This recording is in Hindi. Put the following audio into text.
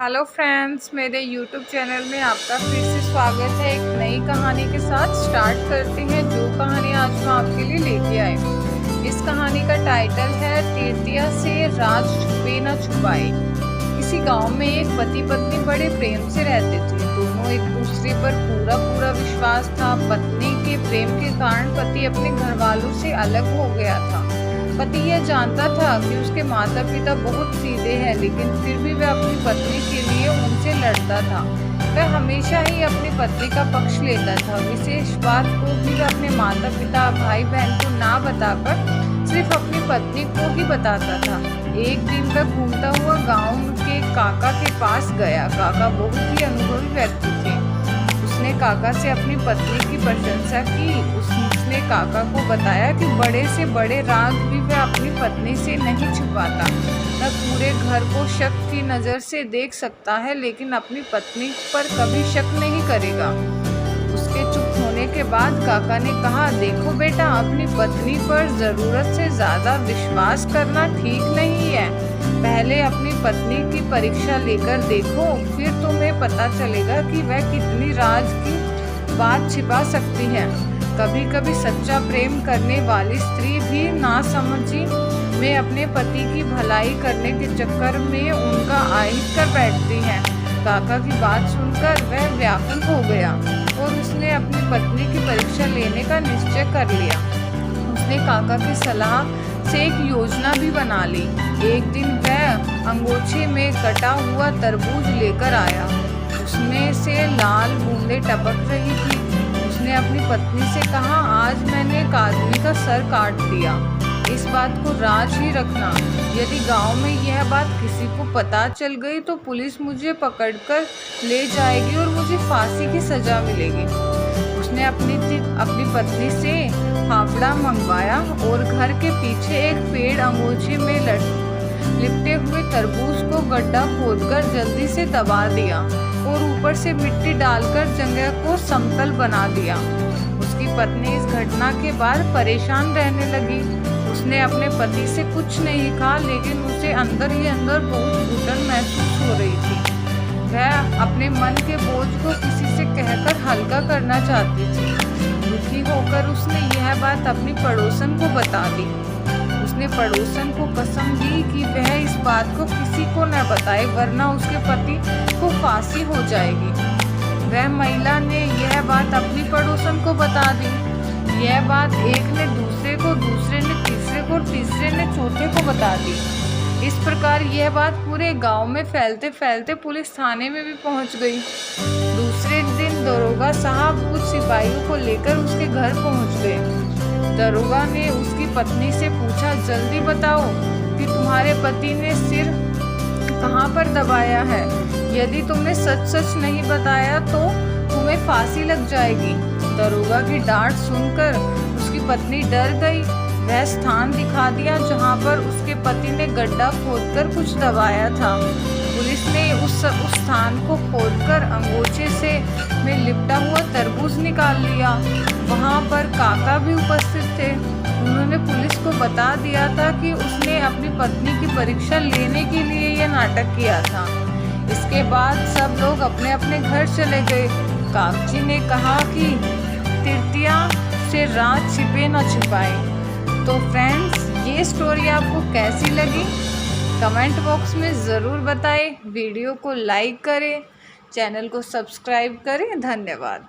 हेलो फ्रेंड्स, मेरे यूट्यूब चैनल में आपका फिर से स्वागत है। एक नई कहानी के साथ स्टार्ट करते हैं। जो कहानी आज मैं आपके लिए लेके आई, इस कहानी का टाइटल है तृतीया से राज छुपे न छुपाए। किसी गांव में एक पति पत्नी बड़े प्रेम से रहते थे। दोनों एक दूसरे पर पूरा विश्वास था। पत्नी के प्रेम के कारण पति अपने घर वालों से अलग हो गया था। पति यह जानता था कि उसके माता पिता बहुत सीधे हैं, लेकिन फिर भी वह अपनी पत्नी के लिए उनसे लड़ता था। वह हमेशा ही अपनी पत्नी का पक्ष लेता था। विशेष बात को भी वह अपने माता पिता भाई बहन को ना बताकर सिर्फ अपनी पत्नी को ही बताता था। एक दिन वह घूमता हुआ गांव के काका के पास गया। काका बहुत ही अनुभवी व्यक्ति थे। उसने काका से अपनी पत्नी की प्रशंसा की। उसने काका को बताया कि बड़े से बड़े राज भी वह अपनी पत्नी से नहीं छुपाता। वह पूरे घर को शक की नज़र से देख सकता है, लेकिन अपनी पत्नी पर कभी शक नहीं करेगा। उसके चुप होने के बाद काका ने कहा, देखो बेटा, अपनी पत्नी पर ज़रूरत से ज़्यादा विश्वास करना ठीक नहीं है। पहले अपनी पत्नी की परीक्षा लेकर देखो, फिर तुम्हें पता चलेगा कि वह कितनी राज की बात छिपा सकती है। कभी कभी सच्चा प्रेम करने वाली स्त्री भी नासमझी में अपने पति की भलाई करने के चक्कर में उनका अहित कर बैठती है। काका की बात सुनकर वह व्याकुल हो गया और उसने अपनी पत्नी की परीक्षा लेने का निश्चय कर लिया। उसने काका की सलाह से एक योजना भी बना ली। एक दिन वह अंगोछे में कटा हुआ तरबूज लेकर आया। उसमें से लाल बूंदें टपक रही थी। उसने अपनी पत्नी से कहा, आज मैंने एक आदमी का सर काट दिया। इस बात को राज ही रखना। यदि गांव में यह बात किसी को पता चल गई तो पुलिस मुझे पकड़कर ले जाएगी और मुझे फांसी की सजा मिलेगी। उसने अपनी पत्नी से हावड़ा मंगवाया और घर के पीछे एक पेड़ अंगोछे में लिपटे हुए तरबूज को गड्ढा खोदकर जल्दी से दबा दिया और ऊपर से मिट्टी डालकर जगह को समतल बना दिया। उसकी पत्नी इस घटना के बाद परेशान रहने लगी। उसने अपने पति से कुछ नहीं कहा, लेकिन उसे अंदर ही अंदर बहुत घुटन महसूस हो रही थी। वह अपने मन के बोझ को किसी से कहकर हल्का करना चाहती थी। दुखी होकर उसने यह बात अपनी पड़ोसन को बता दी। उसने पड़ोसन को कसम दी कि वह इस बात को किसी को न बताए, वरना उसके पति को फांसी हो जाएगी। वह महिला ने यह बात अपनी पड़ोसन को बता दी। यह बात एक ने दूसरे को, दूसरे ने तीसरे को, तीसरे ने चौथे को बता दी। इस प्रकार यह बात पूरे गांव में फैलते फैलते पुलिस थाने में भी पहुंच गई। दूसरे दिन दरोगा साहब कुछ सिपाहियों को लेकर उसके घर पहुंच गए। दरोगा ने उसकी पत्नी से पूछा, जल्दी बताओ कि तुम्हारे पति ने सिर कहाँ पर दबाया है। यदि तुमने सच नहीं बताया तो तुम्हें फांसी लग जाएगी। दरोगा की डांट सुनकर उसकी पत्नी डर गई। वह स्थान दिखा दिया जहाँ पर उसके पति ने गड्ढा खोदकर कुछ दबाया था। पुलिस ने उस स्थान को खोदकर अंगोछे से में लिपटा हुआ तरबूज निकाल लिया। वहाँ पर काका भी उपस्थित थे। उन्होंने पुलिस को बता दिया था कि उसने अपनी पत्नी की परीक्षा लेने के लिए यह नाटक किया था। इसके बाद सब लोग अपने अपने घर चले गए। कागजी ने कहा कि तृतीया से राज छिपे न छुपाए। तो फ्रेंड्स, ये स्टोरी आपको कैसी लगी कमेंट बॉक्स में ज़रूर बताएं। वीडियो को लाइक करें, चैनल को सब्सक्राइब करें। धन्यवाद।